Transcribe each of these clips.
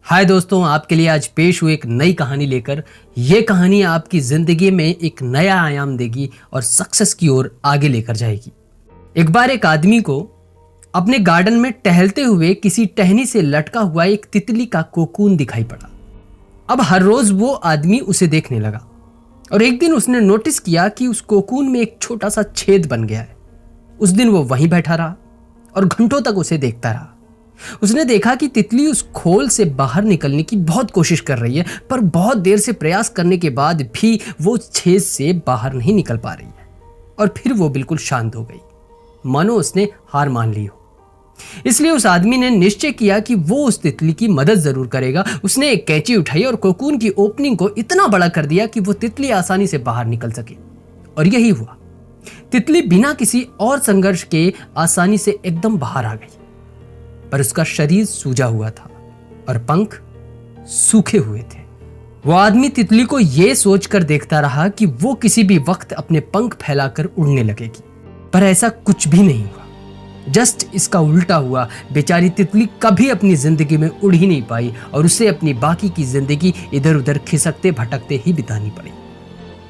हाय दोस्तों, आपके लिए आज पेश हुई एक नई कहानी लेकर। ये कहानी आपकी जिंदगी में एक नया आयाम देगी और सक्सेस की ओर आगे लेकर जाएगी। एक बार एक आदमी को अपने गार्डन में टहलते हुए किसी टहनी से लटका हुआ एक तितली का कोकून दिखाई पड़ा। अब हर रोज वो आदमी उसे देखने लगा और एक दिन उसने नोटिस किया कि उस कोकून में एक छोटा सा छेद बन गया है। उस दिन वो वहीं बैठा रहा और घंटों तक उसे देखता रहा। उसने देखा कि तितली उस खोल से बाहर निकलने की बहुत कोशिश कर रही है, पर बहुत देर से प्रयास करने के बाद भी वो छेद से बाहर नहीं निकल पा रही है। और फिर वो बिल्कुल शांत हो गई, मानो उसने हार मान ली हो। इसलिए उस आदमी ने निश्चय किया कि वो उस तितली की मदद जरूर करेगा। उसने एक कैंची उठाई और कोकून की ओपनिंग को इतना बड़ा कर दिया कि वो तितली आसानी से बाहर निकल सके। और यही हुआ। तितली बिना किसी और संघर्ष के आसानी से एकदम बाहर आ गई, पर उसका शरीर सूजा हुआ था और पंख सूखे हुए थे। वो आदमी तितली को यह सोचकर देखता रहा कि वो किसी भी वक्त अपने पंख फैलाकर उड़ने लगेगी, पर ऐसा कुछ भी नहीं हुआ। जस्ट इसका उल्टा हुआ। बेचारी तितली कभी अपनी जिंदगी में उड़ ही नहीं पाई और उसे अपनी बाकी की जिंदगी इधर उधर खिसकते भटकते ही बितानी पड़ी।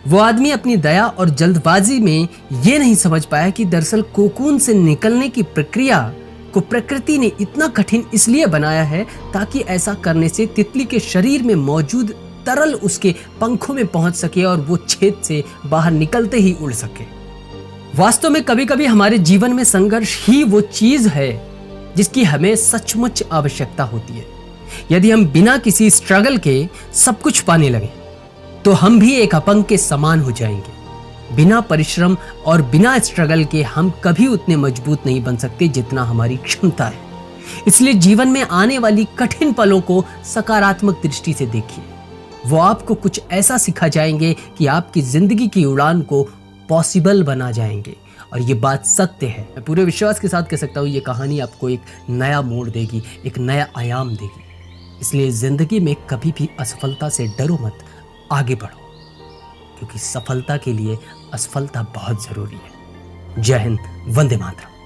वो आदमी अपनी दया और जल्दबाजी में यह नहीं समझ पाया कि दरअसल कोकून से निकलने की प्रक्रिया को प्रकृति ने इतना कठिन इसलिए बनाया है ताकि ऐसा करने से तितली के शरीर में मौजूद तरल उसके पंखों में पहुंच सके और वो छेद से बाहर निकलते ही उड़ सके। वास्तव में कभी कभी हमारे जीवन में संघर्ष ही वो चीज है जिसकी हमें सचमुच आवश्यकता होती है। यदि हम बिना किसी स्ट्रगल के सब कुछ पाने लगे तो हम भी एक अपंग के समान हो जाएंगे। बिना परिश्रम और बिना स्ट्रगल के हम कभी उतने मजबूत नहीं बन सकते जितना हमारी क्षमता है। इसलिए जीवन में आने वाली कठिन पलों को सकारात्मक दृष्टि से देखिए। वो आपको कुछ ऐसा सिखा जाएंगे कि आपकी जिंदगी की उड़ान को पॉसिबल बना जाएंगे। और ये बात सत्य है। मैं पूरे विश्वास के साथ कह सकता हूँ, ये कहानी आपको एक नया मोड़ देगी, एक नया आयाम देगी। इसलिए जिंदगी में कभी भी असफलता से डरो मत, आगे बढ़ो, क्योंकि सफलता के लिए असफलता बहुत जरूरी है। जय हिंद, वंदे मातरम।